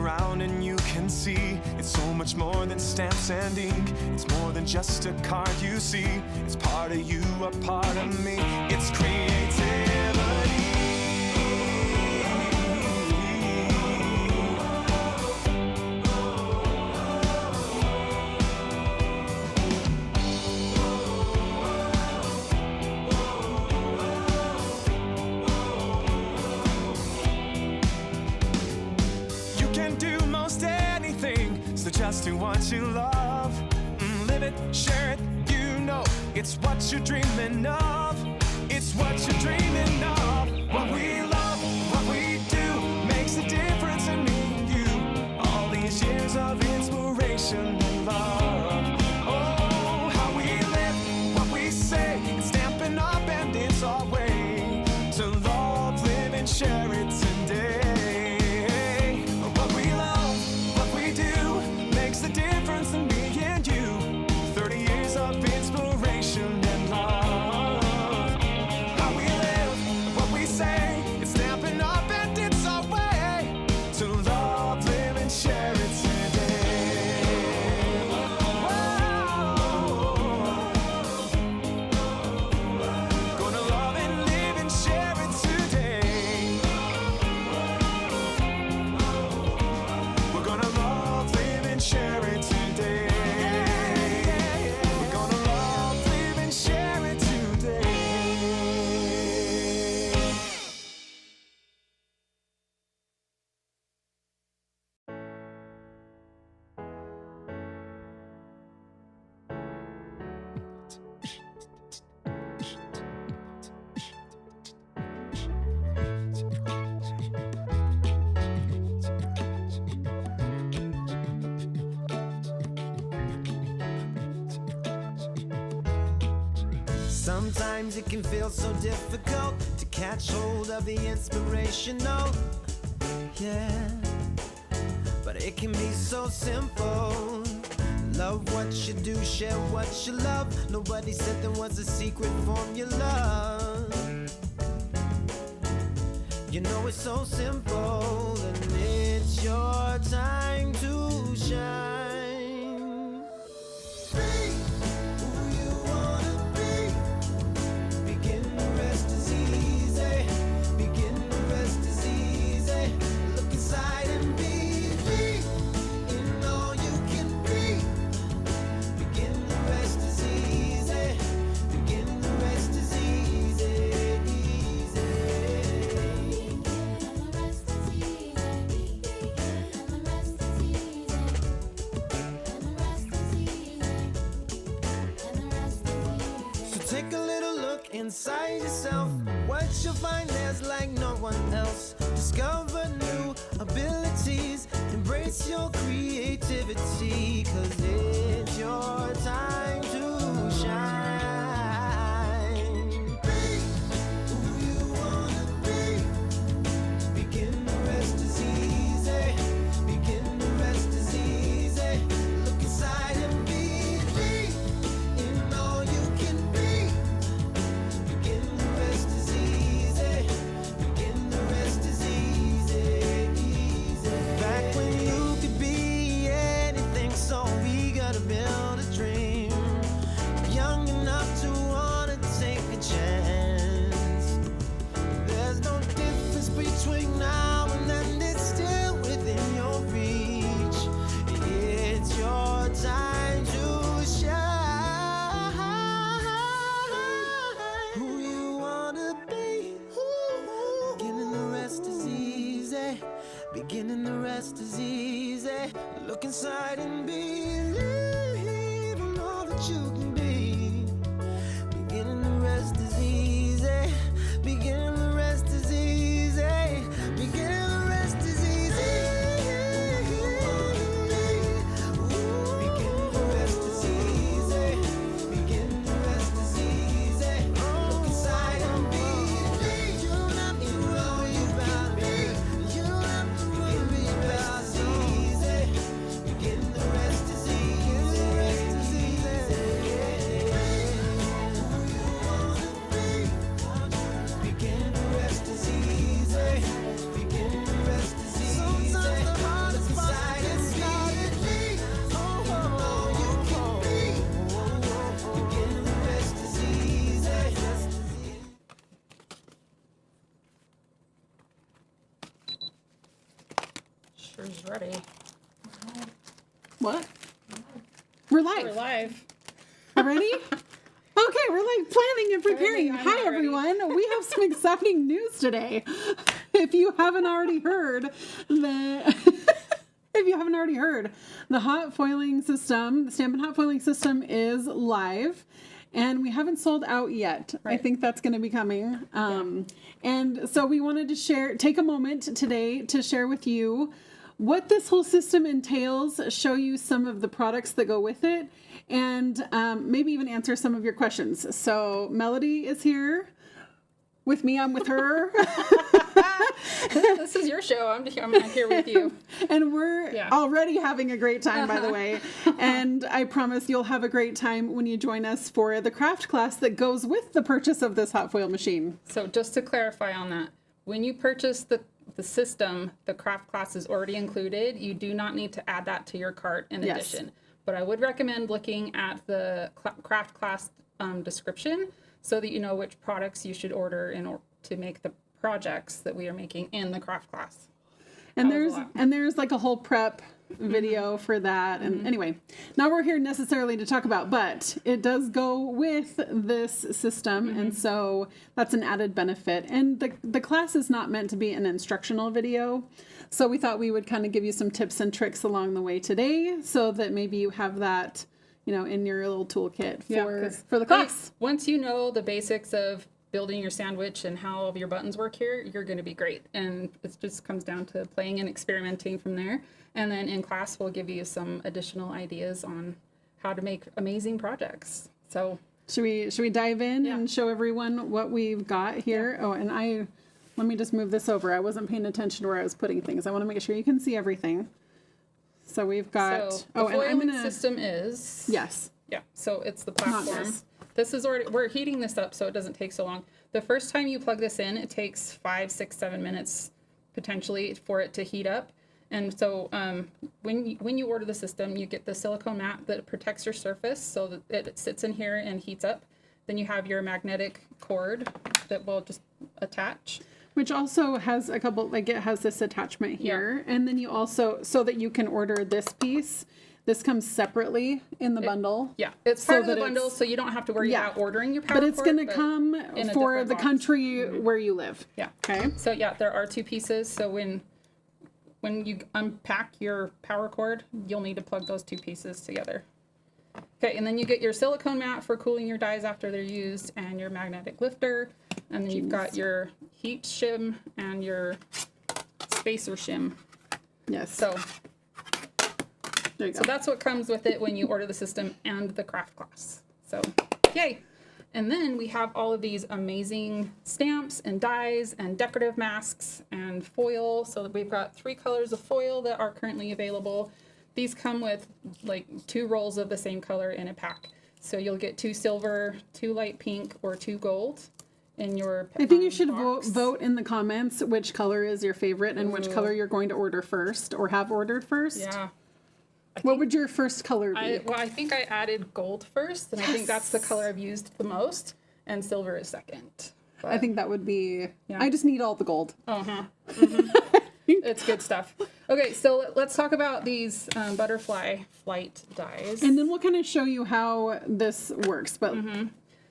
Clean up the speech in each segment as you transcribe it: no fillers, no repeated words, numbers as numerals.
around and you can see it's so much more than stamps and ink. It's more than just a card you see. It's part of you, a part of me. It's creativity. So just do what you love, live it, share it, you know it's what you're dreaming of. It's what you're dreaming of. What we love, what we do makes a difference in me and you. All these years of inspiration and love. Oh, how we live, what we say, it's stamping up and it's our way to love, live and share it today. The difference in me and you. 30 years of inspiration and love. How we live, what we say, it's stamping up and it's our way to love, live and share it today. Whoa. Gonna love and live and share it today. We're gonna love, live and share it today. We're gonna love, live and share it today. Sometimes it can feel so difficult to catch hold of the inspirational, yeah. But it can be so simple. Love what you do, share what you love. Nobody said there was a secret formula. You know it's so simple, and it's your time to shine. Take a little look inside yourself. What you'll find there's like no one else. Discover new abilities. Embrace your creativity. 'Cause it's your time to shine. Be who you wanna be. Begin, the rest is easy. Begin, the rest is easy. Look inside and be in all you can be. Begin, the rest is easy. Begin, the rest is easy, easy. Back when you could be anything, so eager to build a dream. Young enough to wanna take a chance. There's no difference between now and then, it's still within your reach. It's your time to shine. Who you wanna be. Beginning, the rest is easy. Beginning, the rest is easy. Look inside and believe in all that you can be. Beginning, the rest is easy. Beginning, the rest is easy. Beginning, the rest is easy. Beginning, the rest is easy. Beginning, the rest is easy. Look inside and believe. You don't have to worry about me. You don't have to worry about easy. Beginning, the rest is easy. The rest is easy. Who you wanna be. She's ready. What? We're live. We're live. Ready? Okay, we're like planning and preparing. I'm Hi, not ready. everyone. We have some exciting news today. If you haven't already heard, the hot foiling system, the Stampin' hot foiling system is live. And we haven't sold out yet. I Right. think that's going to be coming. And so we wanted to take a moment today to share with you what this whole system entails, show you some of the products that go with it, and maybe even answer some of your questions. So Melody is here with me. I'm with her. This is your show. I'm here with you. And we're Yeah. already having a great time, by the way. And I promise you'll have a great time when you join us for the craft class that goes with the purchase of this hot foil machine. So just to clarify on that, when you purchase the system, the craft class is already included. You do not need to add that to your cart in Yes. addition. But I would recommend looking at the craft class description so that you know which products you should order to make the projects that we are making in the craft class. And That was a lot. there's like a whole prep video for that. And anyway, not we're here necessarily to talk about, but it does go with this system. And so that's an added benefit. And the class is not meant to be an instructional video. So we thought we would kind of give you some tips and tricks along the way today so that maybe you have that, in your little toolkit for the class. Once you know the basics of building your sandwich and how all of your buttons work here, you're going to be great. And it just comes down to playing and experimenting from there. And then in class, we'll give you some additional ideas on how to make amazing projects. So Should we dive in Yeah. and show everyone what we've got here? Oh, and let me just move this over. I wasn't paying attention to where I was putting things. I want to make sure you can see everything. So we've got, the foiling system is... yes. Yeah, so it's the platform. this. This is already, we're heating this up so it doesn't take so long. The first time you plug this in, it takes 5, 6, 7 minutes potentially for it to heat up. And so when you order the system, you get the silicone mat that protects your surface so that it sits in here and heats up. Then you have your magnetic cord that will just attach. Which also has a couple, like it has this attachment here. And then you also, so that you can order this piece, this comes separately in the bundle. Yeah, it's So part of the that bundle, it's- so you don't have to worry Yeah. about ordering your power But it's cord, going to come in a for different the box. country where you live. Yeah. Okay. So yeah, there are 2 pieces. So when you unpack your power cord, you'll need to plug those 2 pieces together. Okay, and then you get your silicone mat for cooling your dies after they're used, and your magnetic lifter, and then you've got your heat shim and your spacer shim. Yes. So there you go. So that's what comes with it when you order the system and the craft class. So, yay. And then we have all of these amazing stamps and dies and decorative masks and foil. So that we've got 3 colors of foil that are currently available. These come with like 2 rolls of the same color in a pack. So you'll get 2 silver, 2 light pink, or 2 gold in your I think you should box. vote in the comments which color is your favorite and which Ooh. color you're going to order first or have ordered first. Yeah. What would your first color be? I think I added gold first, and I think that's the color I've used the most, and silver is second. I think that would be. Yeah. I just need all the gold. It's good stuff. Okay, so let's talk about these butterfly flight dies. And then we'll kind of show you how this works. But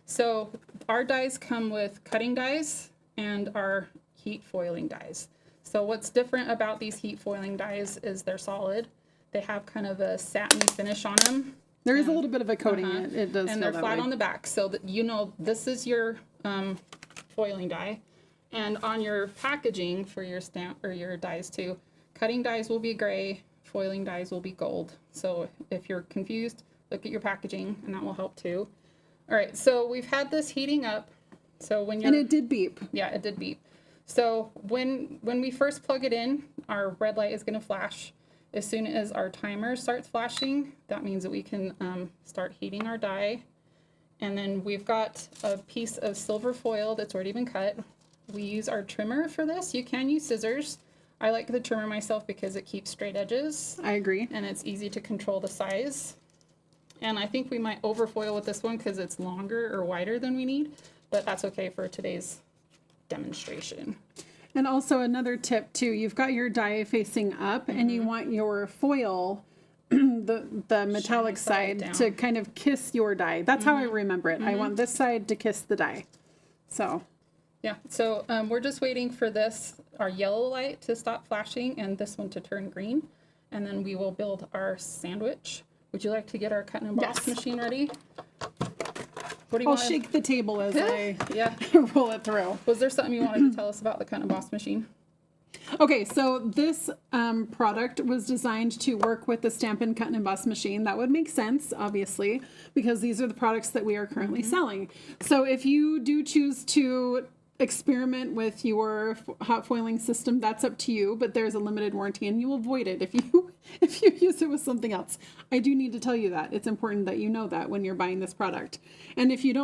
So our dies come with cutting dies and our heat foiling dies. So what's different about these heat foiling dies is they're solid. They have kind of a satiny finish on them. there is a little bit of a coating. It does. And feel they're that flat way. on the back, so that you know this is your foiling die. And on your packaging for your stamp or your dies too, cutting dies will be gray, foiling dies will be gold. So if you're confused, look at your packaging, and that will help too. All right, so we've had this heating up. So when you're And it did beep. yeah, it did beep. So when we first plug it in, our red light is going to flash. As soon as our timer starts flashing, that means that we can start heating our die. And then we've got a piece of silver foil that's already been cut. We use our trimmer for this. You can use scissors. I like the trimmer myself because it keeps straight edges I agree. and it's easy to control the size. And I think we might overfoil with this one because it's longer or wider than we need, but that's okay for today's demonstration. And also another tip too, you've got your die facing up and you want your foil, the metallic side side down. to kind of kiss your die. That's how I remember it. I want this side to kiss the die. So Yeah, so we're just waiting for our yellow light to stop flashing and this one to turn green. And then we will build our sandwich. Would you like to get our cut and emboss machine ready? What do you I'll want? shake the table as I Yeah. roll it through. Was there something you wanted to tell us about the cut and emboss machine? Okay, so this product was designed to work with the Stampin' Cut and Emboss machine. That would make sense, obviously, because these are the products that we are currently selling. So if you do choose to experiment with your hot foiling system, that's up to you, but there's a limited warranty and you will void it if you use it with something else. I do need to tell you that. It's important that you know that when you're buying this product. And if you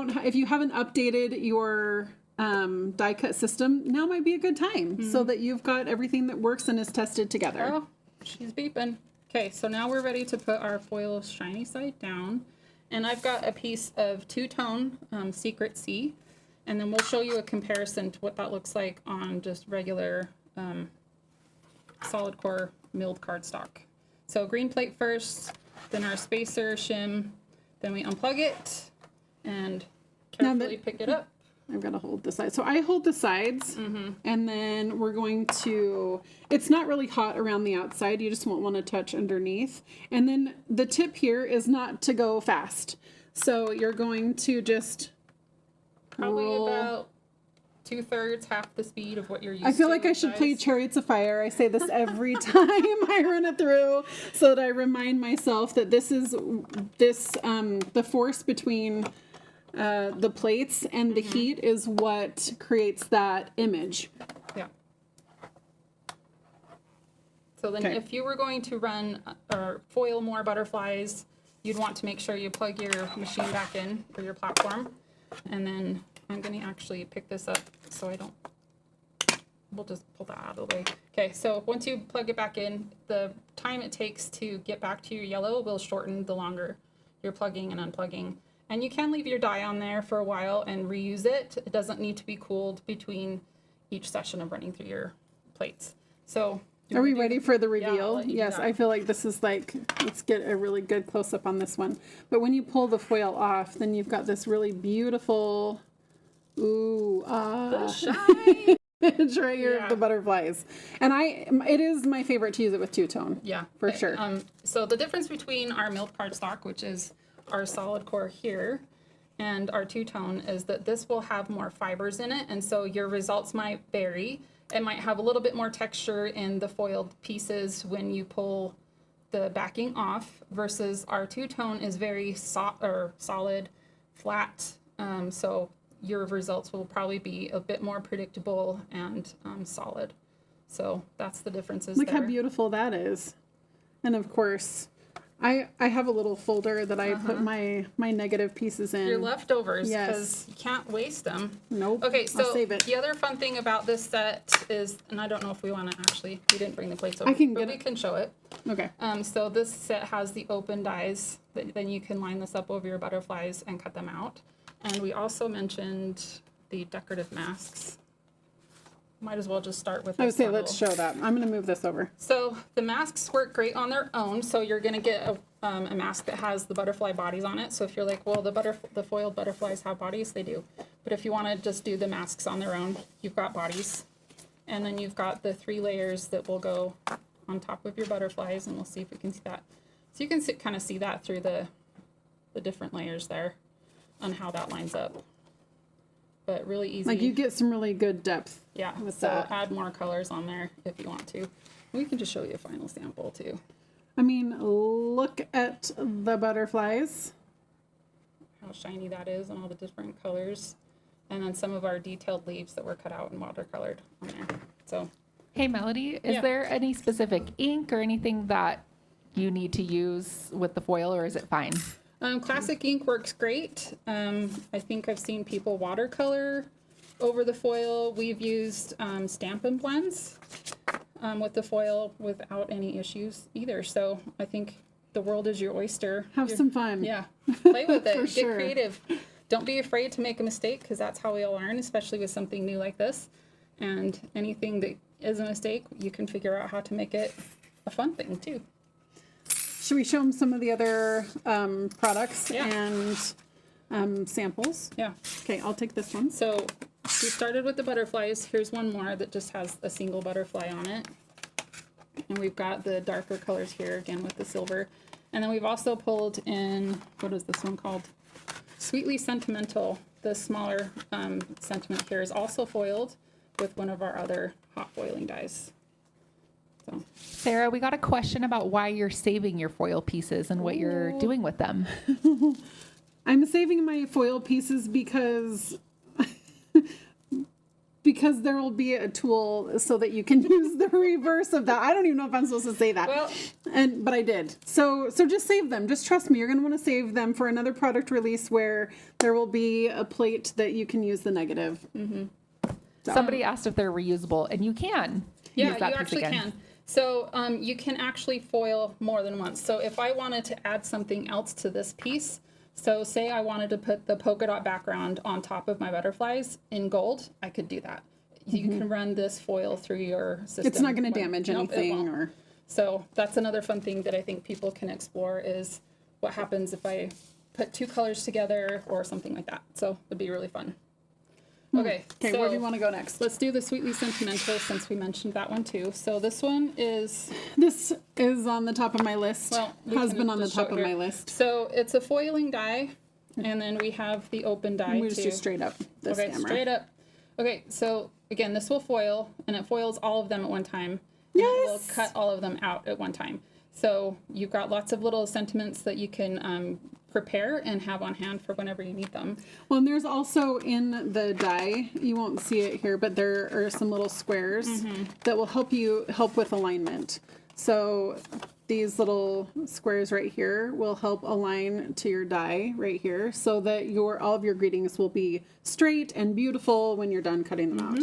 haven't updated your die cut system, now might be a good time so that you've got everything that works and is tested together. Oh, she's beeping. Okay, so now we're ready to put our foil shiny side down. And I've got a piece of two-tone Secret C. And then we'll show you a comparison to what that looks like on just regular solid core milled cardstock. So green plate first, then our spacer shim, then we unplug it and carefully pick it up. I've got to hold the sides. So I hold the sides and then we're going to, it's not really hot around the outside. You just won't want to touch underneath. And then the tip here is not to go fast. So you're going to just Probably roll. about 2/3, half the speed of what you're used to. I feel like I should play Chariots of Fire. I say this every time I run it through so that I remind myself that this is the force between the plates and the heat is what creates that image. Yeah. So then Okay. if you were going to run or foil more butterflies, you'd want to make sure you plug your machine back in for your platform. And then I'm going to actually pick this up so I don't, we'll just pull that out of the way. Okay, so once you plug it back in, the time it takes to get back to your yellow will shorten the longer you're plugging and unplugging. And you can leave your die on there for a while and reuse it. It doesn't need to be cooled between each session of running through your plates. So Are we ready for the reveal? I'll let you do Yes, that. I feel like this is like, let's get a really good close up on this one. But when you pull the foil off, then you've got this really beautiful, shine. image right here Yeah. of the butterflies. And it is my favorite to use it with two-tone. Yeah, For sure. So the difference between our milled cardstock, which is our solid core here, and our two-tone is that this will have more fibers in it, and so your results might vary. It might have a little bit more texture in the foiled pieces when you pull the backing off, versus our two-tone is very solid, flat. So your results will probably be a bit more predictable and solid. So that's the differences Look there. how beautiful that is. And of course, I have a little folder that I put my negative pieces in. Your leftovers, Yes. because you can't waste them. Nope. Okay, I'll so save it. the other fun thing about this set is, and I don't know if we want to actually, we didn't bring the plates over, I can but get we it. can show it. Okay. So this set has the open dies, then you can line this up over your butterflies and cut them out. And we also mentioned the decorative masks. Might as well just start with I would this say one let's little- show that. I'm going to move this over. So the masks work great on their own. So you're going to get a mask that has the butterfly bodies on it. So if you're like, well, the foiled butterflies have bodies, they do. But if you want to just do the masks on their own, you've got bodies. And then you've got the 3 layers that will go on top of your butterflies, and we'll see if we can see that. So you can kind of see that through the different layers there on how that lines up. But really easy. Like you get some really good depth. Yeah, with so that. add more colors on there if you want to. We can just show you a final sample too. I mean, look at the butterflies. How shiny that is and all the different colors. And then some of our detailed leaves that were cut out and watercolored on there. So Hey, Melody, is Yeah. there any specific ink or anything that you need to use with the foil, or is it fine? classic ink works great. I think I've seen people watercolor over the foil. We've used Stampin' blends with the foil without any issues either. So I think the world is your oyster. Have some fun. Yeah, play with it. For Get sure. creative. Don't be afraid to make a mistake, because that's how we all learn, especially with something new like this. And anything that is a mistake, you can figure out how to make it a fun thing too. Should we show them some of the other products Yeah. and samples? Yeah. Okay, I'll take this one. So we started with the butterflies. Here's one more that just has a single butterfly on it. And we've got the darker colors here again with the silver. And then we've also pulled in, what is this one called? Sweetly Sentimental. The smaller sentiment here is also foiled with one of our other hot foiling dies. So Sarah, we got a question about why you're saving your foil pieces and what you're doing with them. I'm saving my foil pieces because there will be a tool so that you can use the reverse of that. I don't even know if I'm supposed to say that. Well, but I did. So just save them. Just trust me. You're going to want to save them for another product release where there will be a plate that you can use the negative. Somebody asked if they're reusable, and you can yeah, use that you piece actually again. can. So you can actually foil more than once. So if I wanted to add something else to this piece, so say I wanted to put the polka dot background on top of my butterflies in gold, I could do that. You can run this foil through your system. It's not going to damage Nope, it anything. won't. So that's another fun thing that I think people can explore is what happens if I put two colors together or something like that. So it'd be really fun. Okay, Okay, so where do you want to go next? let's do the Sweetly Sentimental since we mentioned that one too. So this one is, This is on the top of my list. well, we Has can been on the just show top it of here. my list. So it's a foiling die, and then we have the open die We just too. do straight up this Okay, camera. straight up. Okay, so again, this will foil, and it foils all of them at one time. And it will Yes! cut all of them out at one time. So you've got lots of little sentiments that you can prepare and have on hand for whenever you need them. Well, and there's also in the die, you won't see it here, but there are some little squares that will help with alignment. So these little squares right here will help align to your die right here so that all of your greetings will be straight and beautiful when you're done cutting them out.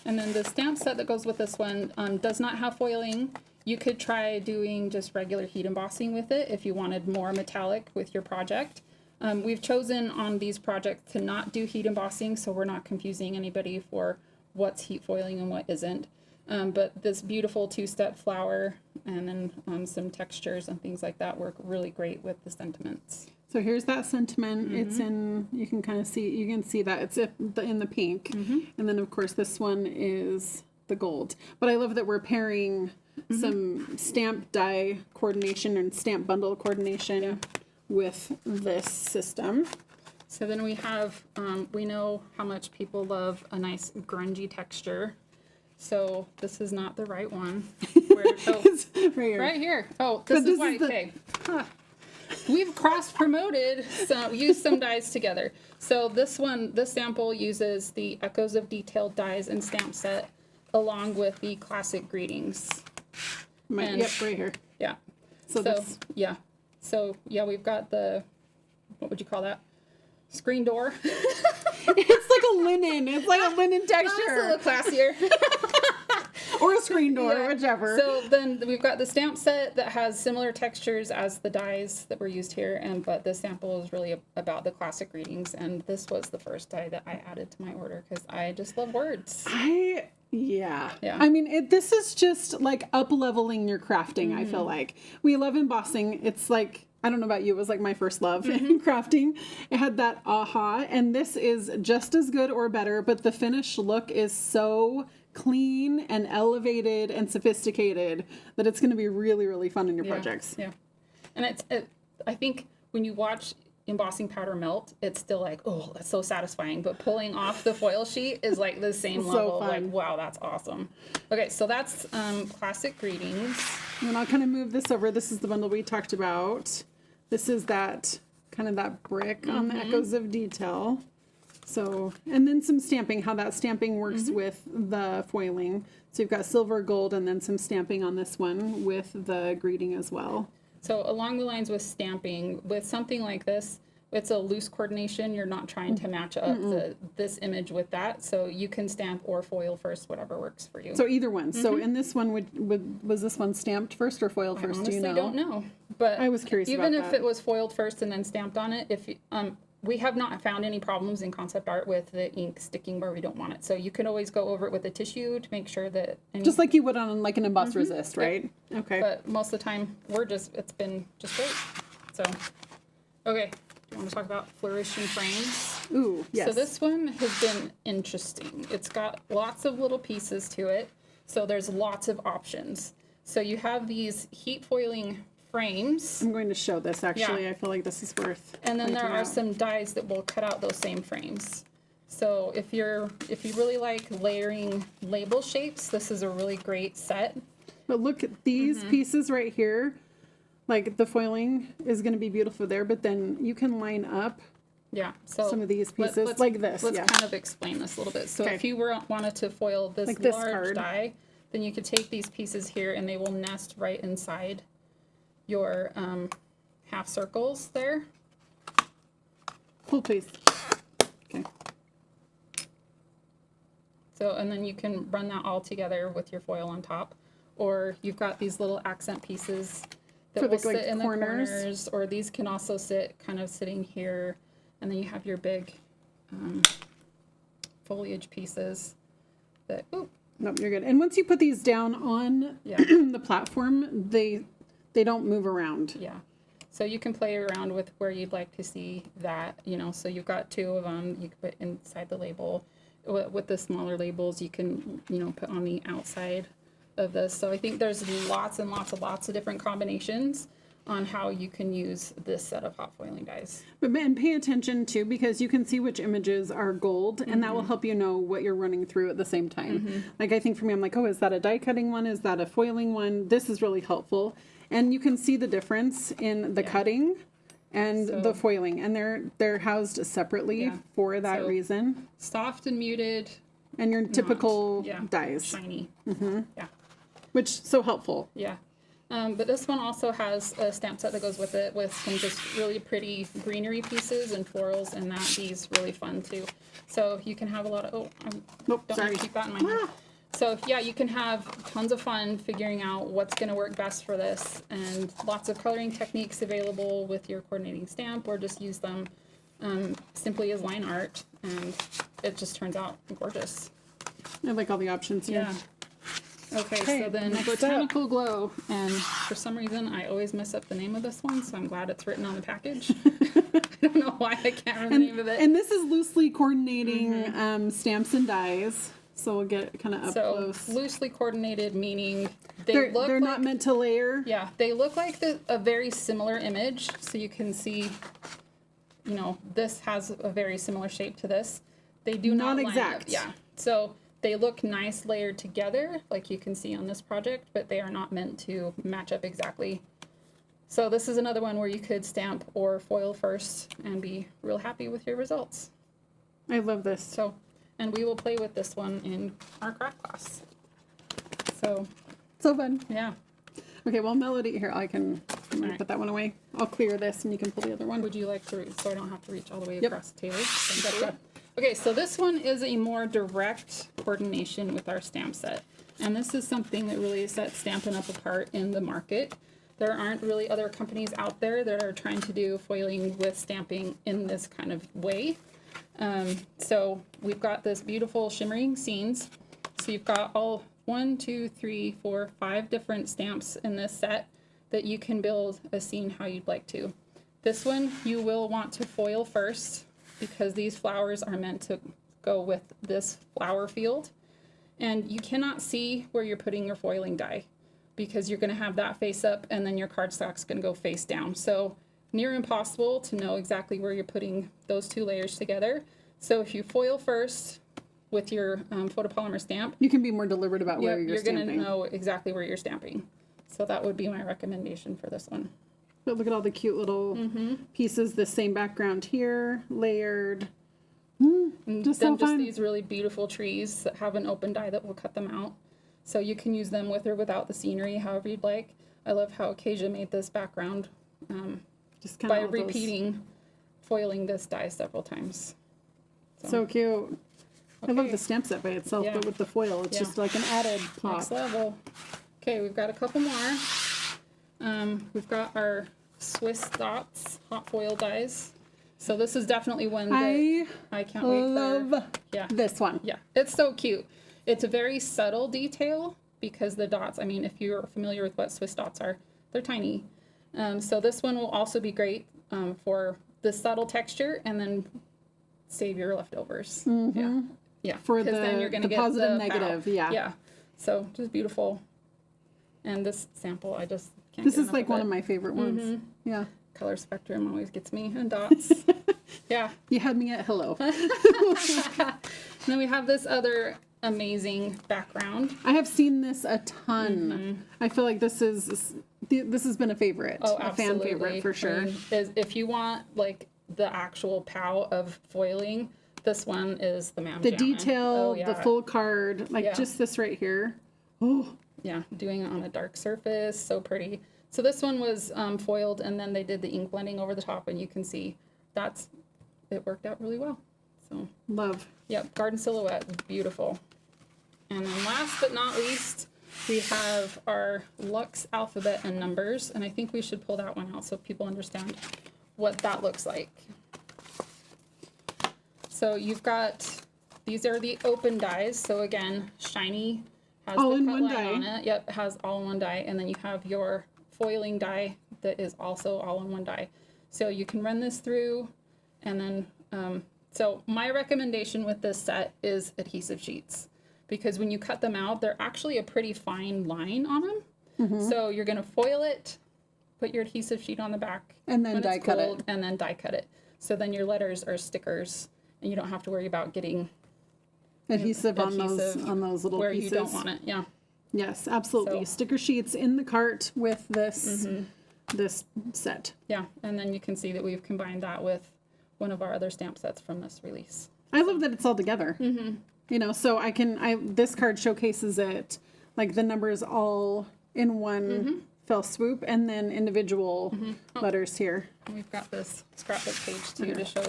And then the stamp set that goes with this one does not have foiling. You could try doing just regular heat embossing with it if you wanted more metallic with your project. We've chosen on these projects to not do heat embossing, so we're not confusing anybody for what's heat foiling and what isn't. But this beautiful two-step flower and then some textures and things like that work really great with the sentiments. So here's that sentiment. It's in, you can kind of see, you can see that it's in the pink. And then of course this one is the gold. But I love that we're pairing some stamp die coordination and stamp bundle coordination with this system. So then we have, we know how much people love a nice grungy texture. So this is not the right one. Where, oh, It's right here. right here. Oh, this But is this why. is the- Okay. Huh. We've cross-promoted, used some dies together. So this one, this sample uses the Echoes of Detail dies and stamp set along with the classic greetings. And- Yep, right here. Yeah. So this- yeah. So yeah, we've got the, what would you call that? Screen door. It's like a linen. It's like a linen It's a texture. little classier. Or a screen door, Yeah. whichever. So then we've got the stamp set that has similar textures as the dies that were used here, but this sample is really about the classic greetings, and this was the first die that I added to my order because I just love words. Yeah. Yeah. I mean, this is just like up-leveling your crafting, I feel like. We love embossing. It's like, I don't know about you, it was like my first love in crafting. It had that aha, and this is just as good or better, but the finished look is so clean and elevated and sophisticated that it's going to be really, really fun in your projects. Yeah. And I think when you watch embossing powder melt, it's still like, oh, that's so satisfying. But pulling off the foil sheet is like the same So level. fun. Like, wow, that's awesome. Okay, so that's classic greetings. And I'll kind of move this over. This is the bundle we talked about. This is that kind of that brick on the Echoes of Detail. So, and then some stamping, how that stamping works with the foiling. So you've got silver, gold, and then some stamping on this one with the greeting as well. So along the lines with stamping, with something like this, it's a loose coordination. You're not trying to match up this image with that. So you can stamp or foil first, whatever works for you. So either one. So in this one, was this one stamped first or foiled first? Honestly, Do you know? don't know. But I was curious even about if that. it was foiled first and then stamped on it, if you, we have not found any problems in concept art with the ink sticking where we don't want it. So you can always go over it with a tissue to make sure that Just like you would on like an embossed resist, right? Okay. But most of the time, it's been just great. So, okay. Do you want to talk about Flourish and frames? Ooh, yes. So this one has been interesting. It's got lots of little pieces to it. So there's lots of options. So you have these heat foiling frames. I'm going to show this actually. Yeah. I feel like this is worth. And then there pointing are out. some dies that will cut out those same frames. So if you really like layering label shapes, this is a really great set. But look at these pieces right here. Like the foiling is going to be beautiful there, but then you can line up Yeah. So some of these pieces let's- like this. Let's Yeah. kind of explain this a little bit. So Okay. if you wanted to foil this Like this large card. die, then you could take these pieces here and they will nest right inside your half circles there. Pull, please. Okay. So, and then you can run that all together with your foil on top. Or you've got these little accent pieces that For the, will sit like, in corners. the corners, or these can also sit kind of sitting here. And then you have your big foliage pieces that, ooh, Nope, you're good. And once you put these down on Yeah. the platform, they don't move around. yeah. So you can play around with where you'd like to see that, so you've got two of them you can put inside the label. With the smaller labels, you can, put on the outside of this. So I think there's lots and lots of different combinations on how you can use this set of hot foiling dies. And pay attention too, because you can see which images are gold, and that will help you know what you're running through at the same time. Like I think for me, I'm like, oh, is that a die cutting one? Is that a foiling one? This is really helpful. And you can see the difference in the cutting and So- the foiling, and they're housed separately Yeah. for that So- reason. Soft and muted, And your typical yeah, dies, shiny. Yeah. which so helpful. Yeah. But this one also has a stamp set that goes with it with some just really pretty greenery pieces and florals, and these really fun too. So you can have a lot of, Nope, don't sorry. keep that in my hand. So yeah, you can have tons of fun figuring out what's going to work best for this, and lots of coloring techniques available with your coordinating stamp, or just use them simply as line art, and it just turns out gorgeous. I like all the options here. Yeah. Okay, Okay, so then next up. Botanical Glow, and for some reason I always mess up the name of this one, so I'm glad it's written on the package. I don't know why I can't remember the name of it. And this is loosely coordinating stamps and dies. So we'll get kind of up So close. loosely coordinated, meaning They're look not meant to layer. Yeah, they look like a very similar image, so you can see, this has a very similar shape to this. They do Not not line exact. up. Yeah, so they look nice layered together, like you can see on this project, but they are not meant to match up exactly. So this is another one where you could stamp or foil first and be real happy with your results. I love this. So, and we will play with this one in our craft class. So, So fun. yeah. Okay, well, Melody, here, I'm going to Alright. put that one away. I'll clear this and you can pull the other one. Would you like to read so I don't have to reach all the way Yep. across the table? Thank you. Okay, so this one is a more direct coordination with our stamp set. And this is something that really sets Stampin' Up! Apart in the market. There aren't really other companies out there that are trying to do foiling with stamping in this kind of way. So we've got this beautiful shimmering scenes. So you've got all 1, 2, 3, 4, 5 different stamps in this set that you can build a scene how you'd like to. This one you will want to foil first, because these flowers are meant to go with this flower field. And you cannot see where you're putting your foiling die, because you're going to have that face up and then your cardstock's going to go face down. So near impossible to know exactly where you're putting those two layers together. So if you foil first with your photopolymer stamp, You can be more deliberate about where you're you're going to stamping. know exactly where you're stamping. So that would be my recommendation for this one. But look at all the cute little pieces. The same background here, layered. And Just then so fun. these really beautiful trees that have an open die that will cut them out. So you can use them with or without the scenery, however you'd like. I love how Acacia made this background Just kind by of repeating, foiling this die several times. So cute. I love Okay. the stamp set by itself, Yeah. but with the foil, it's Yeah. just like an added pop. Next level. Okay, we've got a couple more. We've got our Swiss Dots hot foil dies. So this is definitely one that I can't wait love for. Yeah. this one. Yeah, it's so cute. It's a very subtle detail because the dots, I mean, if you're familiar with what Swiss dots are, they're tiny. So this one will also be great for the subtle texture and then save your leftovers. Yeah. Yeah. For 'Cause then you're gonna the get positive, the negative. pow. Yeah. Yeah. So just beautiful. And this sample, I just can't This get is enough like one it. of my favorite ones. Yeah. Color spectrum always gets me, and dots. Yeah. You had me at hello. Then we have this other amazing background. I have seen this a ton. I feel like this has been a favorite, Oh, a absolutely. fan favorite for sure. I mean, if you want like the actual pow of foiling, this one is the Mam The Jammin'. detail, Oh, yeah. the full card, like Yeah. just this right here. Oh, Yeah, doing it on a dark surface, so pretty. So this one was foiled, and then they did the ink blending over the top, and you can see it worked out really well. So, love. yep, garden silhouette, beautiful. And then last but not least, we have our Lux alphabet and numbers, and I think we should pull that one out so people understand what that looks like. So you've got, these are the open dies. So again, shiny, has All the in cut one line die. on it. Yep, it has all in one die. And then you have your foiling die that is also all in one die. So you can run this through, and then, so my recommendation with this set is adhesive sheets, because when you cut them out, they're actually a pretty fine line on them. Mm-hmm. So you're going to foil it, put your adhesive sheet on the back, And then when die it's cut it. cold, and then die cut it. So then your letters are stickers, and you don't have to worry about getting Adhesive on adhesive those little where pieces. you don't want it. Yeah. Yes, absolutely. So- Sticker sheets in the cart with this this set. Yeah. And then you can see that we've combined that with one of our other stamp sets from this release. I love that it's all together. You know, so this card showcases it, like the numbers all in one fell swoop, and then individual letters here. And we've got this scrapbook page too to show.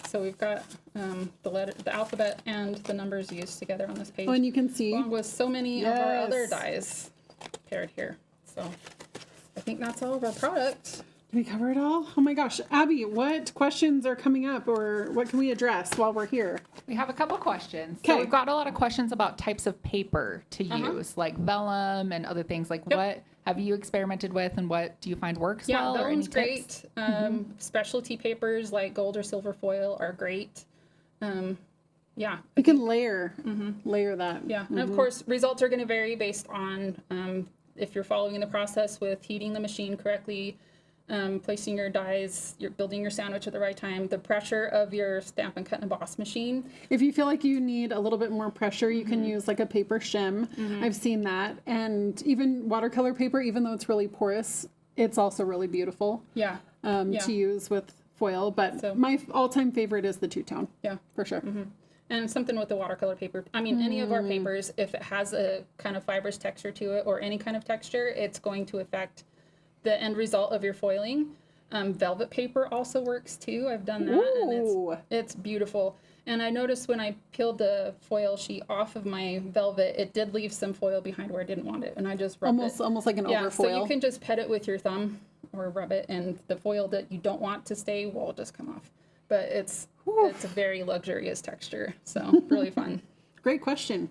So we've got the alphabet and the numbers used together on this page, Oh, and you can see. along with so many of our other Yes. dies paired here. So I think that's all of our product. Did we cover it all? Oh my gosh. Abby, what questions are coming up, or what can we address while we're here? We have a couple questions. Okay. So we've got a lot of questions about types of paper to use, like vellum and other things. Like what have you experimented with, and what do you find works Yeah, well? Or any vellum's tips? great. Specialty papers like gold or silver foil are great. Yeah, You can layer that. yeah. And of course, results are going to vary based on if you're following the process with heating the machine correctly, placing your dies, you're building your sandwich at the right time, the pressure of your Stampin' Cut and Emboss machine. If you feel like you need a little bit more pressure, you can use like a paper shim. I've seen that. And even watercolor paper, even though it's really porous, it's also really beautiful Yeah, to use with foil. But So- my all-time favorite is the two-tone, yeah. for sure. And something with the watercolor paper. I mean, any of our papers, if it has a kind of fibrous texture to it or any kind of texture, it's going to affect the end result of your foiling. Velvet paper also works too. I've done that, Ooh. and it's beautiful. And I noticed when I peeled the foil sheet off of my velvet, it did leave some foil behind where I didn't want it, and I just rubbed it. Almost like an Yeah, overfoil. so you can just pet it with your thumb or rub it, and the foil that you don't want to stay will just come off. But it's a very luxurious texture, so really fun. Great question.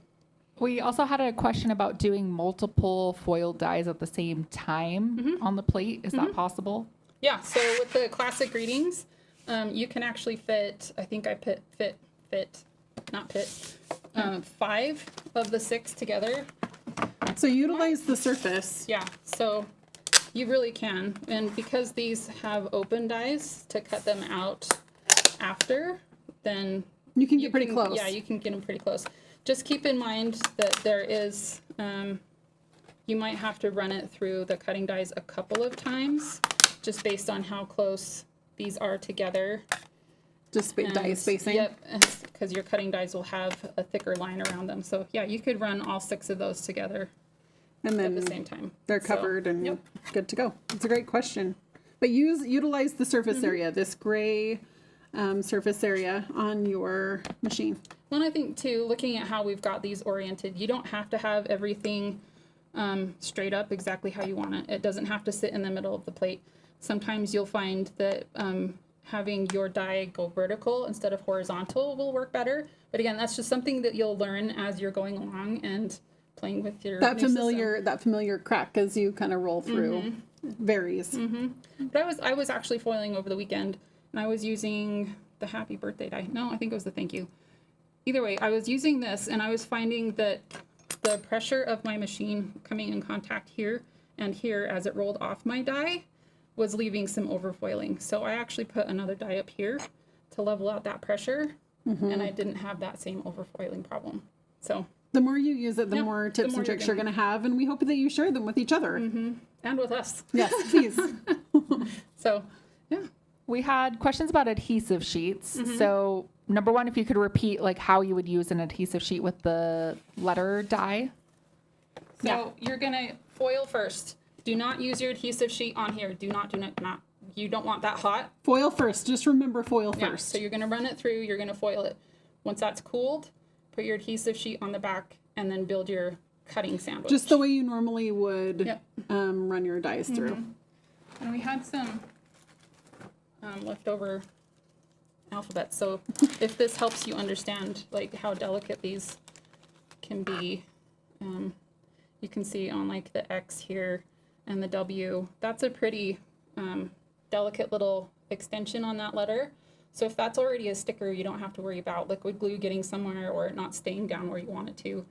We also had a question about doing multiple foil dies at the same time on the plate. Is that possible? Yeah, so with the classic greetings, you can actually fit, I think I not pit, 5 of the 6 together. So utilize the surface. Yeah, so you really can. And because these have open dies to cut them out after, then You can get pretty close. Yeah, you can get them pretty close. Just keep in mind that there is, you might have to run it through the cutting dies a couple of times, just based on how close these are together. Just die And- spacing. Yep, because your cutting dies will have a thicker line around them. So yeah, you could run all 6 of those together And at the then same time. they're So, covered and yep. good to go. It's a great question. But utilize the surface area, this gray surface area on your machine. Well, and I think too, looking at how we've got these oriented, you don't have to have everything straight up exactly how you want it. It doesn't have to sit in the middle of the plate. Sometimes you'll find that having your die go vertical instead of horizontal will work better. But again, that's just something that you'll learn as you're going along and playing with your That new familiar crack as you kind of roll through varies. But I was actually foiling over the weekend, and I was using the happy birthday die. No, I think it was the thank you. Either way, I was using this, and I was finding that the pressure of my machine coming in contact here and here as it rolled off my die was leaving some overfoiling. So I actually put another die up here to level out that pressure, and I didn't have that same overfoiling problem. So The more you use it, the Yep, more the tips more and you're tricks you're going to have, and we hope that you share them with each other. and with us. Yes, please. So yeah. We had questions about adhesive sheets. So number one, if you could repeat like how you would use an adhesive sheet with the letter die. So you're gonna foil first. Do not use your adhesive sheet on here. Do not. You don't want that hot. Foil first. Just remember foil Yeah. first. So you're gonna run it through. You're gonna foil it. Once that's cooled, put your adhesive sheet on the back, and then build your cutting sandwich. Just the way you normally would Yep. run your dies through. And we had some leftover alphabets. So if this helps you understand like how delicate these can be, you can see on like the X here and the W, that's a pretty delicate little extension on that letter. So if that's already a sticker, you don't have to worry about liquid glue getting somewhere or it not staying down where you want it to.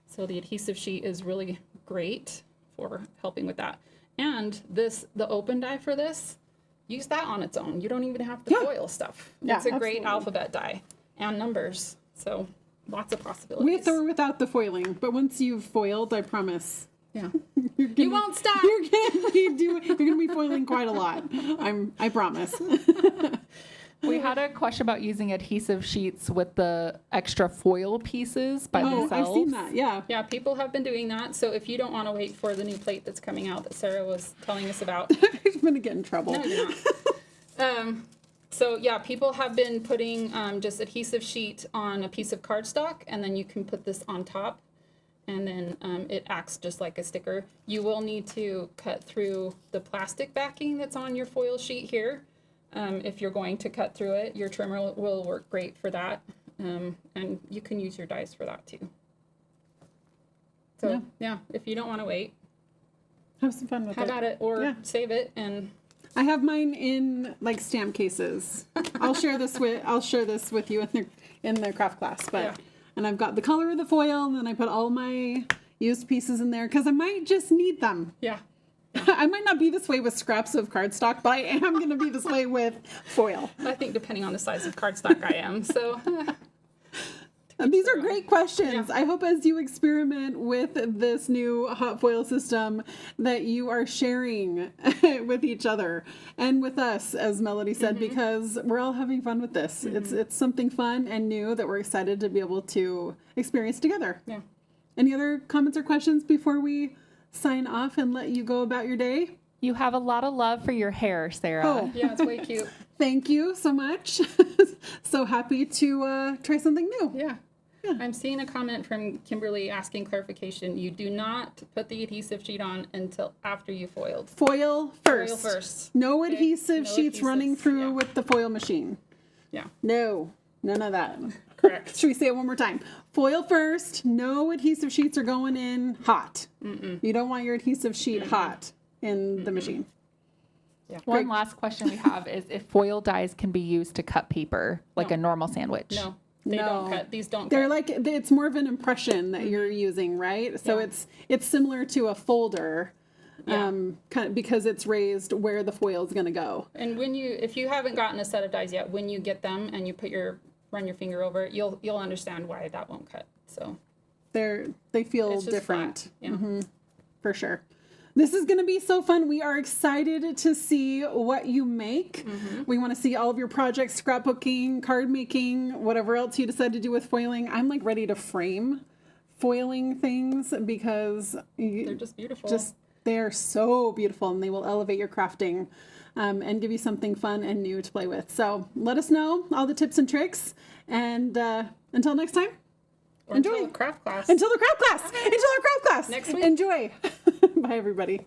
So the adhesive sheet is really great for helping with that. And the open die for this, use that on its own. You don't even have to foil stuff. Yeah, It's a great absolutely. alphabet die and numbers. So lots of possibilities. With or without the foiling. But once you've foiled, I promise. Yeah. You won't stop. You're gonna be foiling quite a lot. I promise. We had a question about using adhesive sheets with the extra foil pieces by Oh, themselves. I've seen that. Yeah. Yeah, people have been doing that. So if you don't want to wait for the new plate that's coming out that Sarah was telling us about, I'm gonna get in trouble. no, you're not. So yeah, people have been putting just adhesive sheet on a piece of cardstock, and then you can put this on top, and then it acts just like a sticker. You will need to cut through the plastic backing that's on your foil sheet here. If you're going to cut through it, your trimmer will work great for that, and you can use your dies for that too. So yeah, if you don't want to wait, Have some fun with have it. at it or Yeah. save it. And I have mine in like stamp cases. I'll share this with you in the craft class. But Yeah. and I've got the color of the foil, and then I put all my used pieces in there because I might just need them. yeah, I might not be this way with scraps of cardstock, but I am going to be this way with foil. I think depending on the size of cardstock I am. So These are great questions. Yeah. I hope as you experiment with this new hot foil system that you are sharing with each other and with us, as Melody said, because we're all having fun with this. It's something fun and new that we're excited to be able to experience together. yeah. Any other comments or questions before we sign off and let you go about your day? You have a lot of love for your hair, Sarah. Oh. Yeah, it's way cute. Thank you so much. So happy to try something new. Yeah. I'm seeing a comment from Kimberly asking clarification. You do not put the adhesive sheet on until after you foiled. Foil first. Foil first. No Okay? adhesive No sheets running adhesives, through yeah. with the foil machine. Yeah, No, none of that. correct. Should we say it one more time? Foil first. No adhesive sheets are going in hot. You don't want your adhesive sheet hot in the machine. One last question we have is if foil dies can be used to cut paper like a normal sandwich. No, they No. don't cut. These don't They're cut. like, it's more of an impression that you're using, right? So Yeah. it's similar to a folder, Yeah. kind of because it's raised where the foil is going to go. And if you haven't gotten a set of dies yet, when you get them and you run your finger over it, you'll understand why that won't cut. So They feel it's just different. flat. Yeah. For sure. This is going to be so fun. We are excited to see what you make. We want to see all of your projects, scrapbooking, card making, whatever else you decide to do with foiling. I'm like ready to frame foiling things because They're just beautiful. they're so beautiful and they will elevate your crafting and give you something fun and new to play with. So let us know all the tips and tricks. And until next time. Or until enjoy. craft class. Until the craft class. Until our craft class. Next week. Enjoy. Bye, everybody.